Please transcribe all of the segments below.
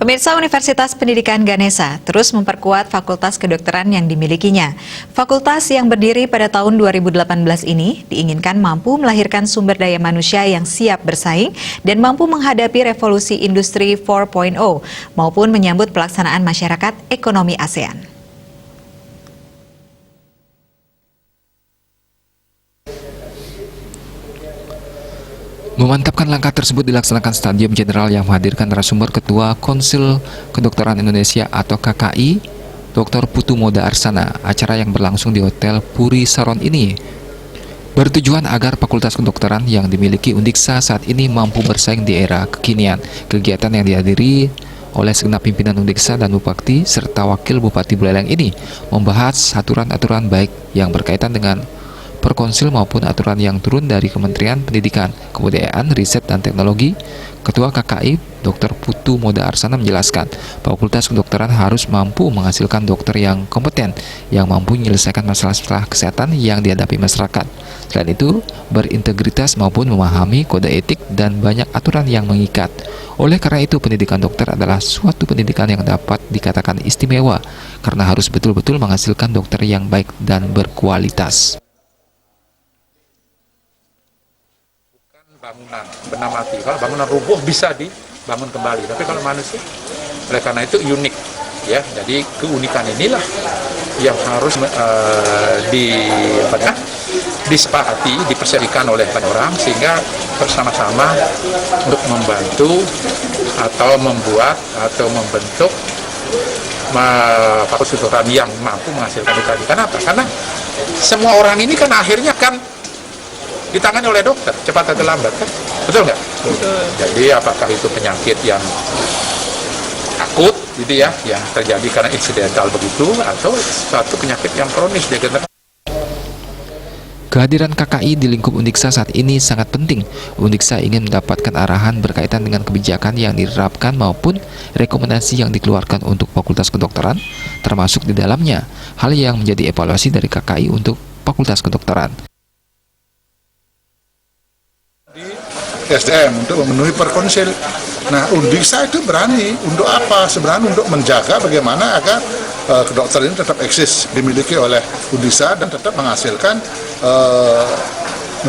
Pemirsa, Universitas Pendidikan Ganesha terus memperkuat fakultas kedokteran yang dimilikinya. Fakultas yang berdiri pada tahun 2018 ini diinginkan mampu melahirkan sumber daya manusia yang siap bersaing dan mampu menghadapi revolusi industri 4.0 maupun menyambut pelaksanaan masyarakat ekonomi ASEAN. Memantapkan langkah tersebut dilaksanakan Stadium Jenderal yang menghadirkan narasumber Ketua Konsil Kedokteran Indonesia atau KKI, Dr. Putu Moda Arsana. Acara yang berlangsung di Hotel Puri Saron ini bertujuan agar Fakultas Kedokteran yang dimiliki Undiksa saat ini mampu bersaing di era kekinian. Kegiatan yang dihadiri oleh segenap pimpinan Undiksa dan Bupati serta Wakil Bupati Buleleng ini membahas aturan-aturan baik yang berkaitan dengan Perkonsil maupun aturan yang turun dari Kementerian Pendidikan, Kebudayaan, Riset, dan Teknologi. Ketua KKI, Dr. Putu Moda Arsana menjelaskan, Fakultas Kedokteran harus mampu menghasilkan dokter yang kompeten, yang mampu menyelesaikan masalah-masalah kesehatan yang dihadapi masyarakat. Selain itu, berintegritas maupun memahami kode etik dan banyak aturan yang mengikat. Oleh karena itu, pendidikan dokter adalah suatu pendidikan yang dapat dikatakan istimewa, karena harus betul-betul menghasilkan dokter yang baik dan berkualitas. Bangunan benda mati, kalau bangunan rubuh bisa dibangun kembali, tapi kalau manusia, oleh karena itu unik, ya. Jadi keunikan inilah yang harus disepakati, dipersepsikan oleh banyak orang sehingga bersama-sama untuk membantu atau membuat atau membentuk fakultas kedokteran yang mampu menghasilkan itu. Kenapa? Karena semua orang ini kan akhirnya kan ditangani oleh dokter, cepat atau lambat, kan? Betul nggak? Betul. Jadi apakah itu penyakit yang akut, gitu ya, yang terjadi karena insidental begitu, atau suatu penyakit yang kronis degeneratif? Kehadiran KKI di lingkup Undiksa saat ini sangat penting. Undiksa ingin mendapatkan arahan berkaitan dengan kebijakan yang diterapkan maupun rekomendasi yang dikeluarkan untuk Fakultas Kedokteran, termasuk di dalamnya hal yang menjadi evaluasi dari KKI untuk Fakultas Kedokteran. SDM untuk memenuhi Perkonsil. Nah, Undiksa itu berani untuk apa? Sebenarnya untuk menjaga bagaimana agar kedokteran ini tetap eksis, dimiliki oleh Undiksa dan tetap menghasilkan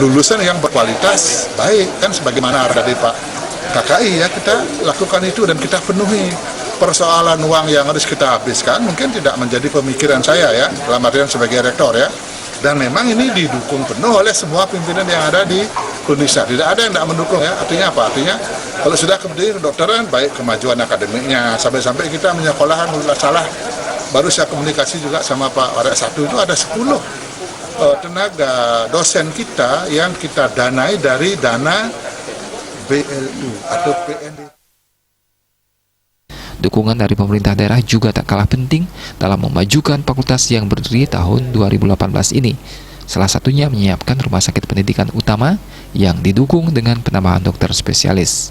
lulusan yang berkualitas baik, kan sebagaimana arahan dari Pak KKI, ya, kita lakukan itu dan kita penuhi. Persoalan uang yang harus kita habiskan mungkin tidak menjadi pemikiran saya, ya, dalam artian sebagai rektor, ya. Dan memang ini didukung penuh oleh semua pimpinan yang ada di Undiksa. Tidak ada yang tidak mendukung, ya. Artinya apa? Artinya kalau sudah kemudian kedokteran, baik kemajuan akademiknya, sampai-sampai kita menyekolahan salah. Baru saya komunikasi juga sama Pak Warak 1, itu ada 10 tenaga dosen kita yang kita danai dari dana BLU atau PND. Dukungan dari pemerintah daerah juga tak kalah penting dalam memajukan fakultas yang berdiri tahun 2018 ini. Salah satunya menyiapkan rumah sakit pendidikan utama yang didukung dengan penambahan dokter spesialis.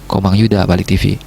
Komang Yuda, Bali TV.